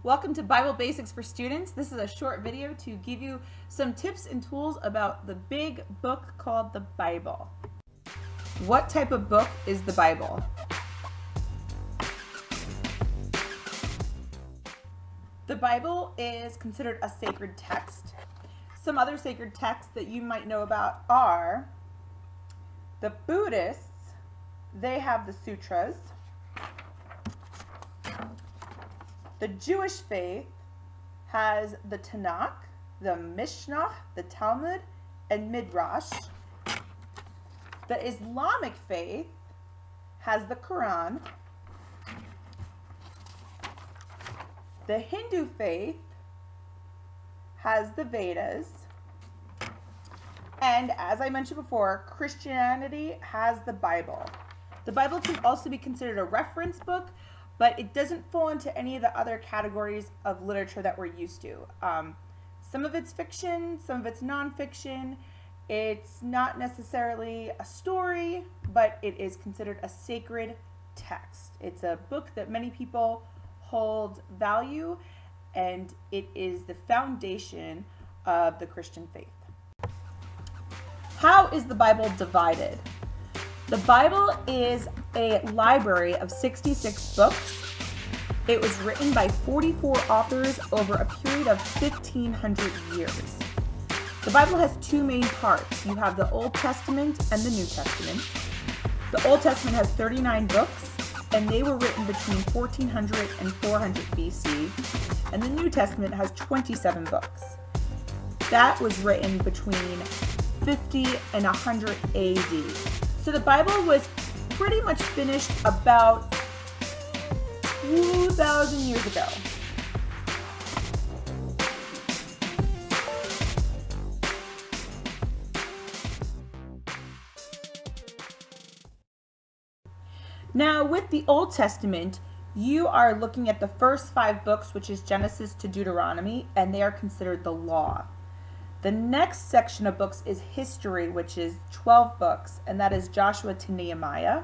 Welcome to Bible Basics for Students. This is a short video to give you some tips and tools about the big book called the Bible. What type of book is the Bible? The Bible is considered a sacred text. Some other sacred texts that you might know about are the Buddhists. They have the sutras. The Jewish faith has the Tanakh, the Mishnah, the Talmud, and Midrash. The Islamic faith has the Quran. The Hindu faith has the Vedas. And as I mentioned before, Christianity has the Bible. The Bible can also be considered a reference book, but it doesn't fall into any of the other categories of literature that we're used to. Some of it's fiction, some of it's nonfiction. It's not necessarily a story, but it is considered a sacred text. It's a book that many people hold value, and it is the foundation of the Christian faith. How is the Bible divided? The Bible is a library of 66 books. It was written by 44 authors over a period of 1,500 years. The Bible has two main parts. You have the Old Testament and the New Testament. The Old Testament has 39 books, and they were written between 1400 and 400 BC. And the New Testament has 27 books. That was written between 50 and 100 AD. So the Bible was pretty much finished about 2,000 years ago. Now, with the Old Testament, you are looking at the first 5 books, which is Genesis to Deuteronomy, and they are considered the law. The next section of books is history, which is 12 books, and that is Joshua to Nehemiah.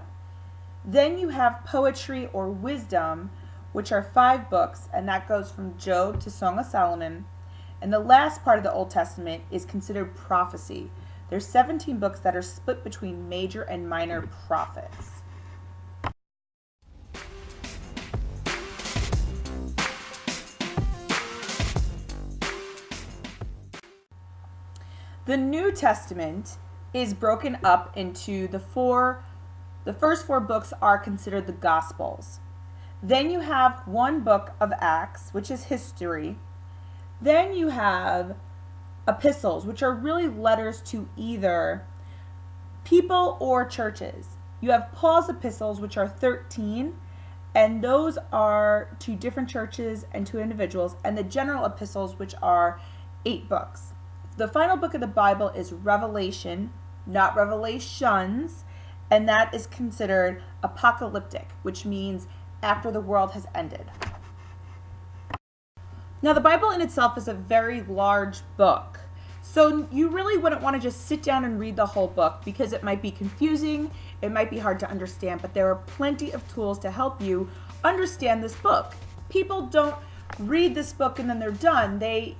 Then you have poetry or wisdom, which are 5 books, and that goes from Job to Song of Solomon. And the last part of the Old Testament is considered prophecy. There's 17 books that are split between major and minor prophets. The New Testament is broken up into the first 4 books are considered the Gospels. Then you have one book of Acts, which is history. Then you have epistles, which are really letters to either people or churches. You have Paul's epistles, which are 13, and those are to different churches and to individuals, and the general epistles, which are 8 books. The final book of the Bible is Revelation, not Revelations, and that is considered apocalyptic, which means after the world has ended. Now, the Bible in itself is a very large book, so you really wouldn't want to just sit down and read the whole book because it might be confusing, it might be hard to understand, but there are plenty of tools to help you understand this book. People don't read this book and then they're done. They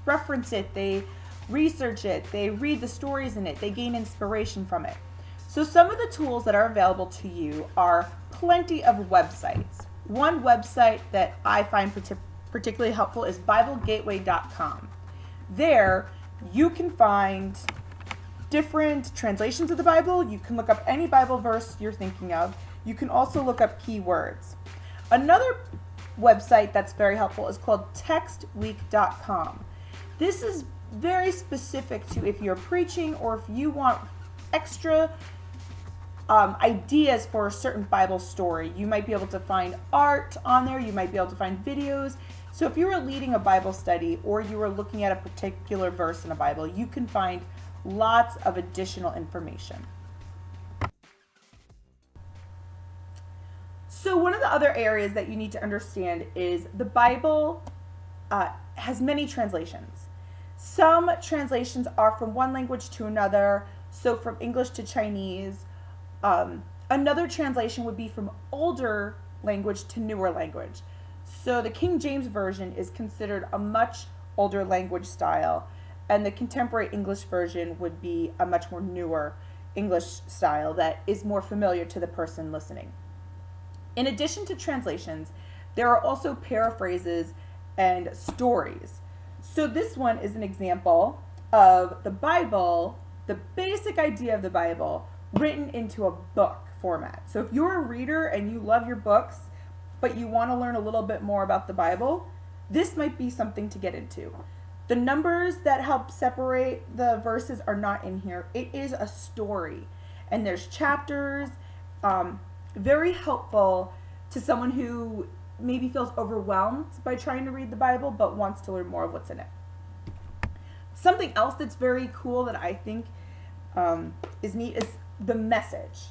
reference it, they research it, they read the stories in it, they gain inspiration from it. So some of the tools that are available to you are plenty of websites. One website that I find particularly helpful is BibleGateway.com. There you can find different translations of the Bible. You can look up any Bible verse you're thinking of. You can also look up keywords. Another website that's very helpful is called TextWeek.com. This is very specific to if you're preaching or if you want extra ideas for a certain Bible story. You might be able to find art on there, you might be able to find videos. So if you were leading a Bible study or you were looking at a particular verse in a Bible, you can find lots of additional information. So one of the other areas that you need to understand is the Bible has many translations. Some translations are from one language to another, so from English to Chinese. Another translation would be from older language to newer language. So the King James Version is considered a much older language style, and the contemporary English version would be a much more newer English style that is more familiar to the person listening. In addition to translations, there are also paraphrases and stories. So this one is an example of the Bible, the basic idea of the Bible, written into a book format. So if you're a reader and you love your books, but you want to learn a little bit more about the Bible, this might be something to get into. The numbers that help separate the verses are not in here. It is a story, and there's chapters. Very helpful to someone who maybe feels overwhelmed by trying to read the Bible but wants to learn more of what's in it. Something else that's very cool that I think is neat is the Message.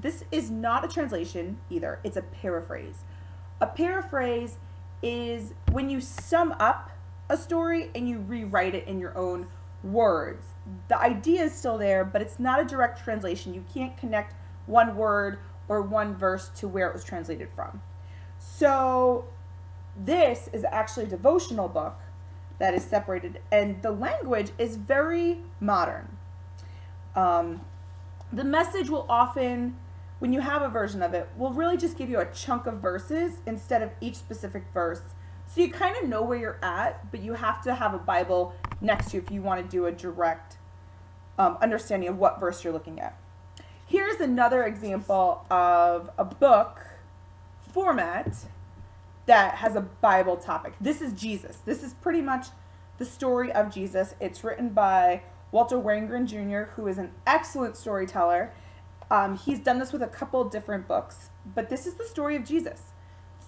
This is not a translation either. It's a paraphrase. A paraphrase is when you sum up a story and you rewrite it in your own words. The idea is still there, but it's not a direct translation. You can't connect one word or one verse to where it was translated from. So this is actually a devotional book that is separated, and the language is very modern. The Message will often, when you have a version of it, will really just give you a chunk of verses instead of each specific verse. So you kind of know where you're at, but you have to have a Bible next to you if you want to do a direct understanding of what verse you're looking at. Here's another example of a book format that has a Bible topic. This is Jesus. This is pretty much the story of Jesus. It's written by Walter Wangerin Jr., who is an excellent storyteller. He's done this with a couple different books, but this is the story of Jesus.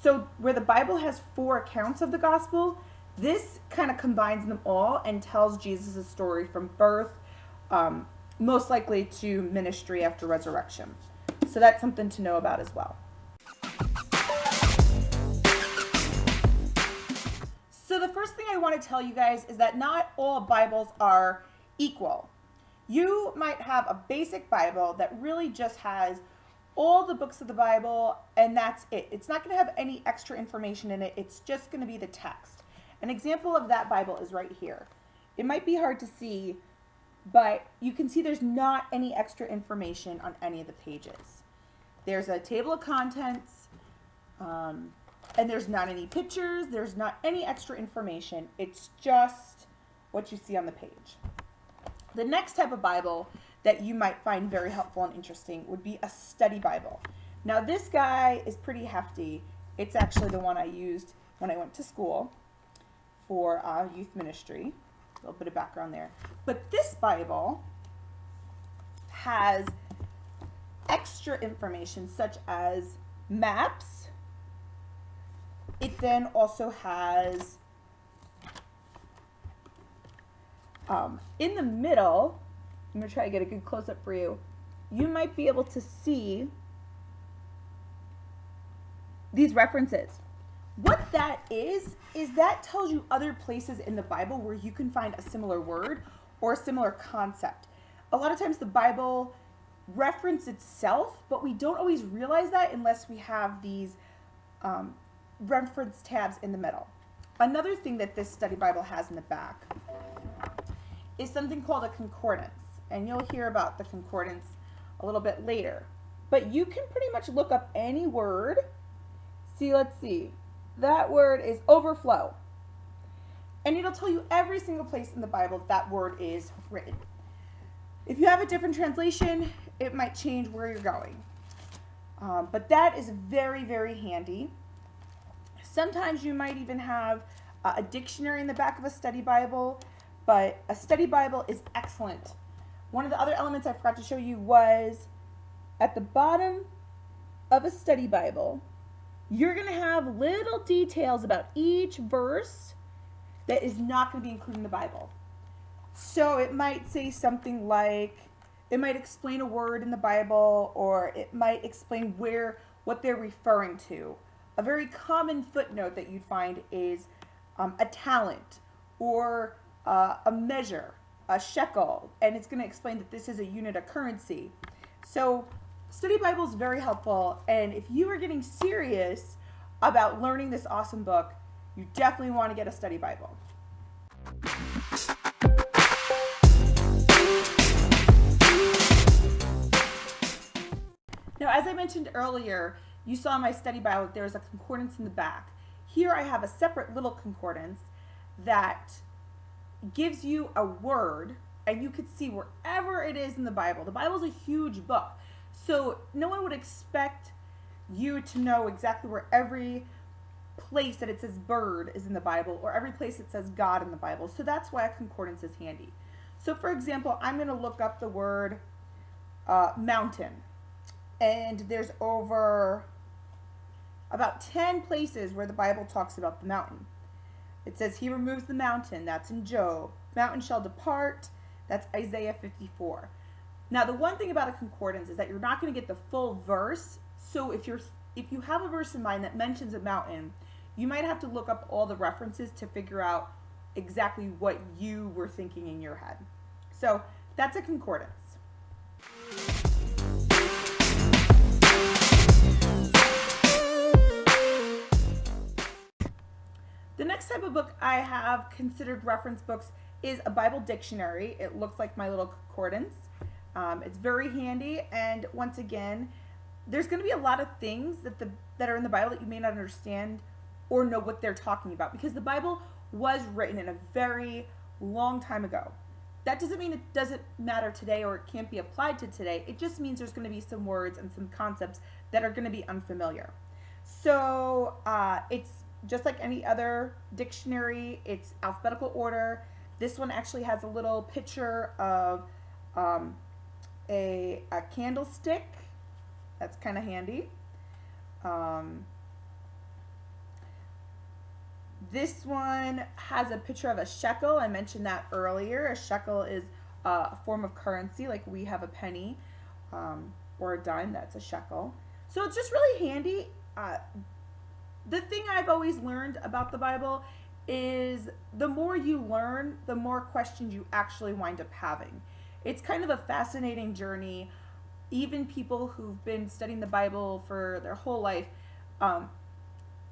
So where the Bible has 4 accounts of the gospel, this kind of combines them all and tells Jesus' story from birth, most likely to ministry after resurrection. So that's something to know about as well. So the first thing I want to tell you guys is that not all Bibles are equal. You might have a basic Bible that really just has all the books of the Bible, and that's it. It's not going to have any extra information in it. It's just going to be the text. An example of that Bible is right here. It might be hard to see, but you can see there's not any extra information on any of the pages. There's a table of contents, and there's not any pictures. There's not any extra information. It's just what you see on the page. The next type of Bible that you might find very helpful and interesting would be a study Bible. Now this guy is pretty hefty. It's actually the one I used when I went to school for youth ministry. A little bit of background there. But this Bible has extra information such as maps. It then also has, in the middle, I'm going to try to get a good close-up for you. You might be able to see these references. What that is that tells you other places in the Bible where you can find a similar word or a similar concept. A lot of times the Bible references itself, but we don't always realize that unless we have these reference tabs in the middle. Another thing that this study Bible has in the back is something called a concordance. And you'll hear about the concordance a little bit later. But you can pretty much look up any word. See, let's see. That word is overflow. And it'll tell you every single place in the Bible that word is written. If you have a different translation, it might change where you're going. But that is very, very handy. Sometimes you might even have a dictionary in the back of a study Bible, but a study Bible is excellent. One of the other elements I forgot to show you was at the bottom of a study Bible, you're going to have little details about each verse that is not going to be included in the Bible. So it might say something like, it might explain a word in the Bible, or it might explain what they're referring to. A very common footnote that you'd find is a talent or a measure, a shekel, and it's going to explain that this is a unit of currency. So study Bible is very helpful, and if you are getting serious about learning this awesome book, you definitely want to get a study Bible. Now, as I mentioned earlier, you saw in my study Bible there's a concordance in the back. Here I have a separate little concordance that gives you a word, and you could see wherever it is in the Bible. The Bible is a huge book, so no one would expect you to know exactly where every place that it says bird is in the Bible, or every place it says God in the Bible. So that's why a concordance is handy. So for example, I'm going to look up the word mountain, and there's over about 10 places where the Bible talks about the mountain. It says he removes the mountain, that's in Job. Mountain shall depart, that's Isaiah 54. Now the one thing about a concordance is that you're not going to get the full verse. So if you have a verse in mind that mentions a mountain, you might have to look up all the references to figure out exactly what you were thinking in your head. So that's a concordance. The next type of book I have considered reference books is a Bible dictionary. It looks like my little concordance. It's very handy, and once again, there's going to be a lot of things that are in the Bible that you may not understand or know what they're talking about, because the Bible was written in a very long time ago. That doesn't mean it doesn't matter today or it can't be applied to today. It just means there's going to be some words and some concepts that are going to be unfamiliar. So it's just like any other dictionary. It's alphabetical order. This one actually has a little picture of a candlestick. That's kind of handy. This one has a picture of a shekel. I mentioned that earlier. A shekel is a form of currency, like we have a penny or a dime. That's a shekel. So it's just really handy. The thing I've always learned about the Bible is the more you learn, the more questions you actually wind up having. It's kind of a fascinating journey. Even people who've been studying the Bible for their whole life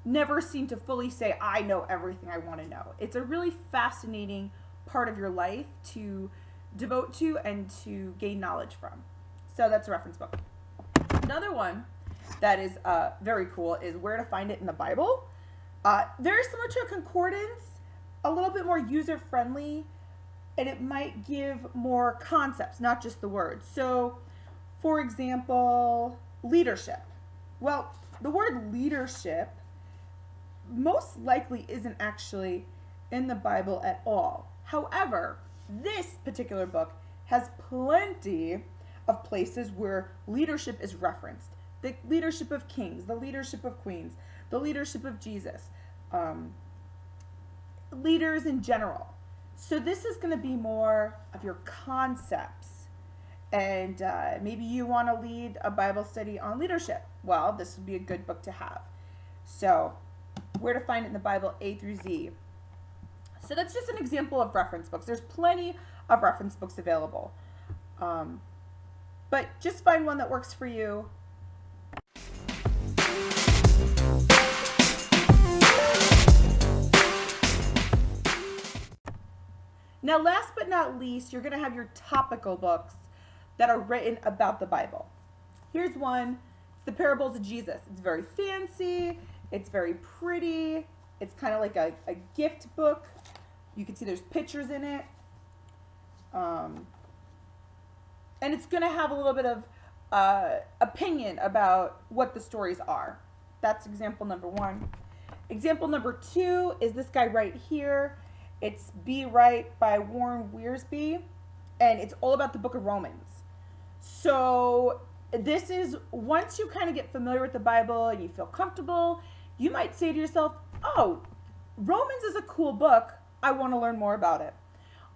never seem to fully say, I know everything I want to know. It's a really fascinating part of your life to devote to and to gain knowledge from. So that's a reference book. Another one that is very cool is Where to Find It in the Bible. Very similar to a concordance, a little bit more user-friendly, and it might give more concepts, not just the words. So, for example, leadership. Well, the word leadership most likely isn't actually in the Bible at all. However, this particular book has plenty of places where leadership is referenced. The leadership of kings, the leadership of queens, the leadership of Jesus, leaders in general. So this is going to be more of your concepts. And maybe you want to lead a Bible study on leadership. Well, this would be a good book to have. So, Where to Find It in the Bible, A through Z. So that's just an example of reference books. There's plenty of reference books available. But just find one that works for you. Now, last but not least, you're going to have your topical books that are written about the Bible. Here's one. It's the Parables of Jesus. It's very fancy. It's very pretty. It's kind of like a gift book. You can see there's pictures in it. And it's going to have a little bit of opinion about what the stories are. That's example number one. Example number two is this guy right here. It's Be Right by Warren Wiersbe, and it's all about the book of Romans. So this is, once you kind of get familiar with the Bible and you feel comfortable, you might say to yourself, oh, Romans is a cool book. I want to learn more about it.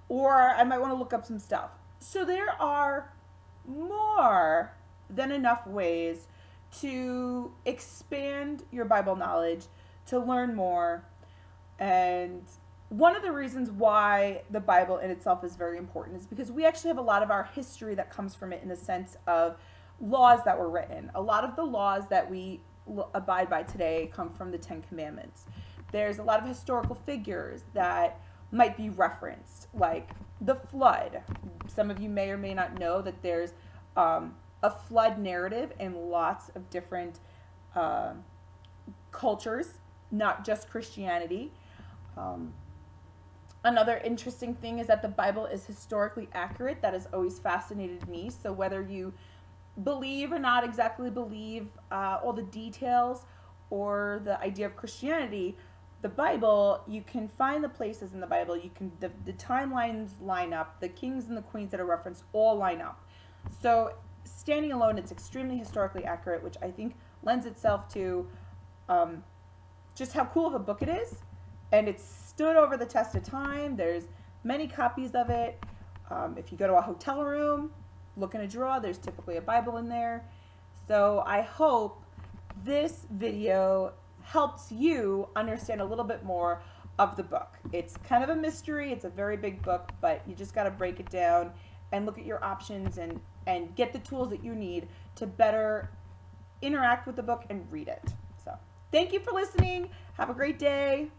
Or I might want to look up some stuff. So there are more than enough ways to expand your Bible knowledge, to learn more. And one of the reasons why the Bible in itself is very important is because we actually have a lot of our history that comes from it, in the sense of laws that were written. A lot of the laws that we abide by today come from the Ten Commandments. There's a lot of historical figures that might be referenced, like the flood. Some of you may or may not know that there's a flood narrative in lots of different cultures, not just Christianity. Another interesting thing is that the Bible is historically accurate. That has always fascinated me. So whether you believe or not exactly believe all the details or the idea of Christianity, the Bible, you can find the places in the Bible, the timelines line up, the kings and the queens that are referenced all line up. So standing alone, it's extremely historically accurate, which I think lends itself to just how cool of a book it is. And it's stood over the test of time. There's many copies of it. If you go to a hotel room, look in a drawer, there's typically a Bible in there. So I hope this video helps you understand a little bit more of the book. It's kind of a mystery. It's a very big book, but you just got to break it down and look at your options and get the tools that you need to better interact with the book and read it. So thank you for listening. Have a great day.